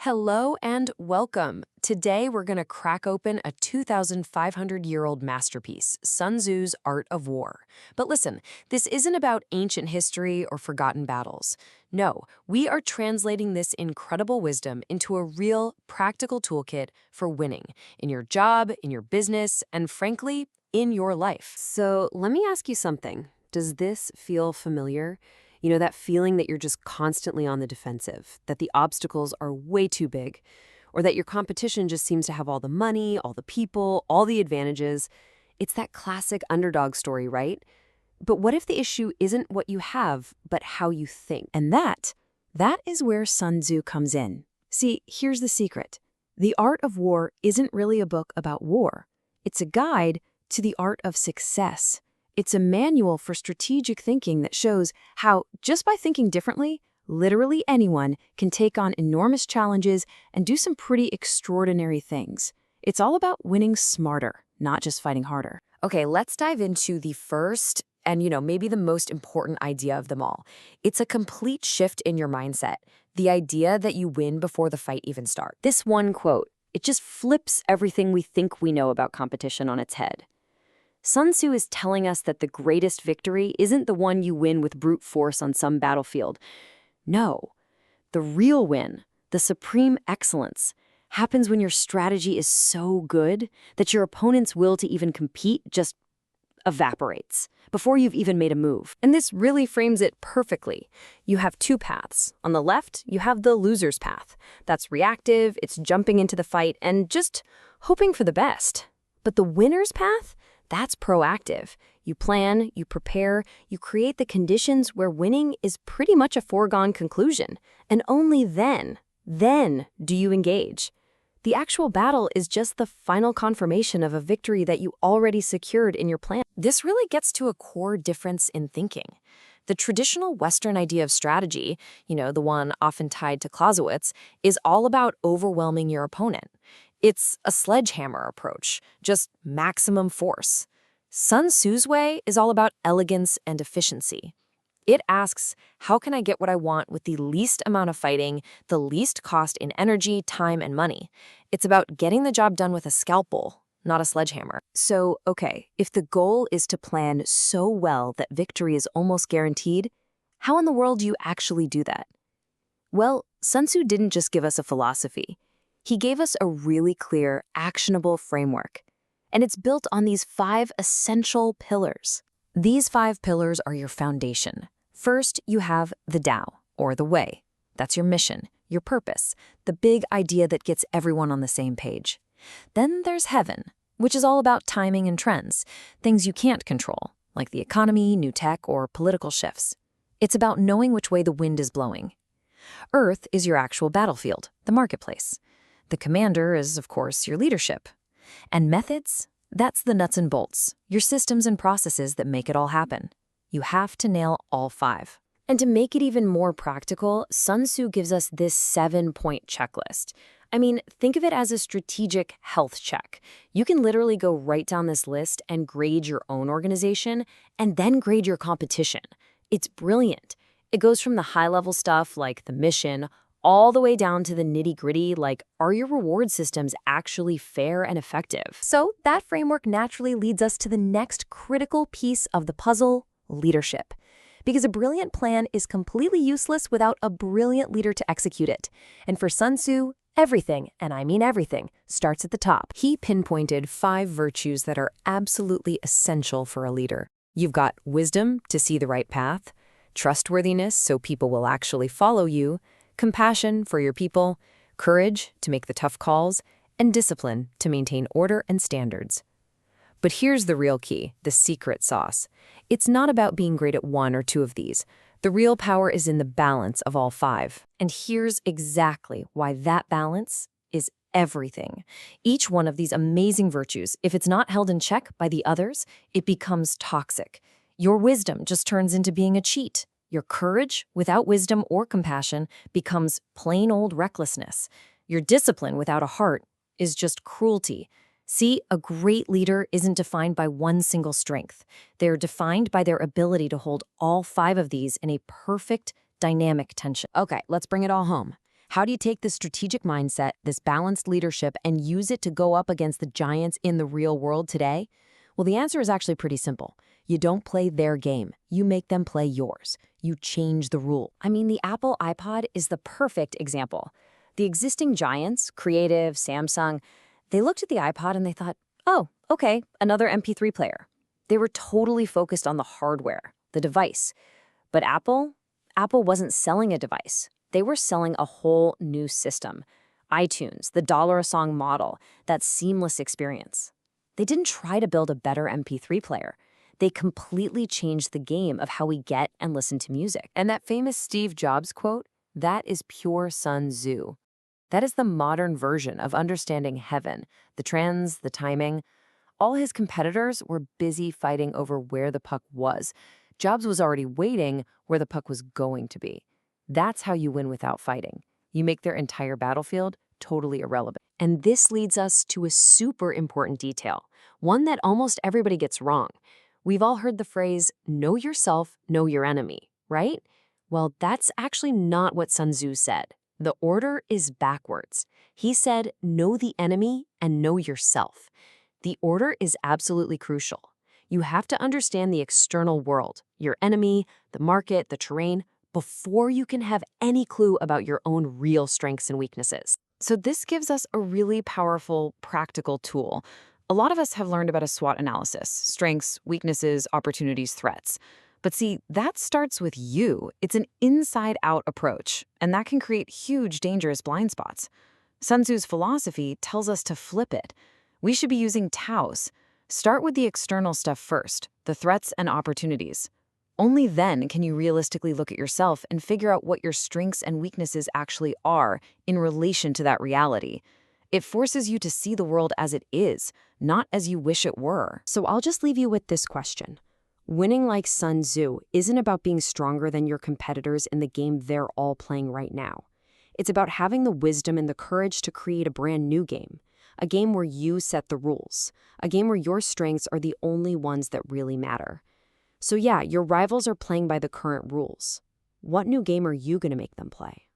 Hello and welcome. Today we're going to crack open a 2,500-year-old masterpiece, Sun Tzu's Art of War. But listen, this isn't about ancient history or forgotten battles. No, we are translating this incredible wisdom into a real, practical toolkit for winning in your job, in your business, and frankly, in your life. So let me ask you something. Does this feel familiar? You know, that feeling that you're just constantly on the defensive, that the obstacles are way too big, or that your competition just seems to have all the money, all the people, all the advantages. It's that classic underdog story, right? But what if the issue isn't what you have, but how you think? And that is where Sun Tzu comes in. See, here's the secret. The Art of War isn't really a book about war. It's a guide to the art of success. It's a manual for strategic thinking that shows how, just by thinking differently, literally anyone can take on enormous challenges and do some pretty extraordinary things. It's all about winning smarter, not just fighting harder. Okay, let's dive into the first and, maybe the most important idea of them all. It's a complete shift in your mindset. The idea that you win before the fight even starts. This one quote, it just flips everything we think we know about competition on its head. Sun Tzu is telling us that the greatest victory isn't the one you win with brute force on some battlefield. No, the real win, the supreme excellence, happens when your strategy is so good that your opponent's will to even compete just evaporates before you've even made a move. And this really frames it perfectly. You have two paths. On the left, you have the loser's path. That's reactive, it's jumping into the fight and just hoping for the best. But the winner's path? That's proactive. You plan, you prepare, you create the conditions where winning is pretty much a foregone conclusion. And only then do you engage. The actual battle is just the final confirmation of a victory that you already secured in your plan. This really gets to a core difference in thinking. The traditional Western idea of strategy, the one often tied to Clausewitz, is all about overwhelming your opponent. It's a sledgehammer approach, just maximum force. Sun Tzu's way is all about elegance and efficiency. It asks, how can I get what I want with the least amount of fighting, the least cost in energy, time, and money? It's about getting the job done with a scalpel, not a sledgehammer. So, okay, if the goal is to plan so well that victory is almost guaranteed, how in the world do you actually do that? Well, Sun Tzu didn't just give us a philosophy. He gave us a really clear, actionable framework. And it's built on these 5 essential pillars. These 5 pillars are your foundation. First, you have the Tao, or the way. That's your mission, your purpose, the big idea that gets everyone on the same page. Then there's heaven, which is all about timing and trends, things you can't control, like the economy, new tech, or political shifts. It's about knowing which way the wind is blowing. Earth is your actual battlefield, the marketplace. The commander is, of course, your leadership. And methods? That's the nuts and bolts, your systems and processes that make it all happen. You have to nail all 5. And to make it even more practical, Sun Tzu gives us this 7-point checklist. I mean, think of it as a strategic health check. You can literally go right down this list and grade your own organization, and then grade your competition. It's brilliant. It goes from the high-level stuff like the mission, all the way down to the nitty-gritty, like, are your reward systems actually fair and effective? So that framework naturally leads us to the next critical piece of the puzzle, leadership. Because a brilliant plan is completely useless without a brilliant leader to execute it. And for Sun Tzu, everything, and I mean everything, starts at the top. He pinpointed 5 virtues that are absolutely essential for a leader. You've got wisdom to see the right path, trustworthiness so people will actually follow you, compassion for your people, courage to make the tough calls, and discipline to maintain order and standards. But here's the real key, the secret sauce. It's not about being great at 1 or 2 of these. The real power is in the balance of all 5. And here's exactly why that balance is everything. Each one of these amazing virtues, if it's not held in check by the others, it becomes toxic. Your wisdom just turns into being a cheat. Your courage, without wisdom or compassion, becomes plain old recklessness. Your discipline without a heart is just cruelty. See, a great leader isn't defined by one single strength. They're defined by their ability to hold all 5 of these in a perfect, dynamic tension. Okay, let's bring it all home. How do you take this strategic mindset, this balanced leadership, and use it to go up against the giants in the real world today? Well, the answer is actually pretty simple. You don't play their game. You make them play yours. You change the rule. I mean, the Apple iPod is the perfect example. The existing giants, Creative, Samsung, they looked at the iPod and they thought, oh, okay, another MP3 player. They were totally focused on the hardware, the device. But Apple wasn't selling a device. They were selling a whole new system. iTunes, the dollar-a-song model, that seamless experience. They didn't try to build a better MP3 player. They completely changed the game of how we get and listen to music. And that famous Steve Jobs quote, that is pure Sun Tzu. That is the modern version of understanding heaven, the trends, the timing. All his competitors were busy fighting over where the puck was. Jobs was already waiting where the puck was going to be. That's how you win without fighting. You make their entire battlefield totally irrelevant. And this leads us to a super important detail, one that almost everybody gets wrong. We've all heard the phrase, know yourself, know your enemy, right? Well, that's actually not what Sun Tzu said. The order is backwards. He said, know the enemy and know yourself. The order is absolutely crucial. You have to understand the external world, your enemy, the market, the terrain, before you can have any clue about your own real strengths and weaknesses. So this gives us a really powerful, practical tool. A lot of us have learned about a SWOT analysis, strengths, weaknesses, opportunities, threats. But see, that starts with you. It's an inside-out approach, and that can create huge, dangerous blind spots. Sun Tzu's philosophy tells us to flip it. We should be using TOWS. Start with the external stuff first, the threats and opportunities. Only then can you realistically look at yourself and figure out what your strengths and weaknesses actually are in relation to that reality. It forces you to see the world as it is, not as you wish it were. So I'll just leave you with this question. Winning like Sun Tzu isn't about being stronger than your competitors in the game they're all playing right now. It's about having the wisdom and the courage to create a brand new game, a game where you set the rules, a game where your strengths are the only ones that really matter. So yeah, your rivals are playing by the current rules. What new game are you going to make them play?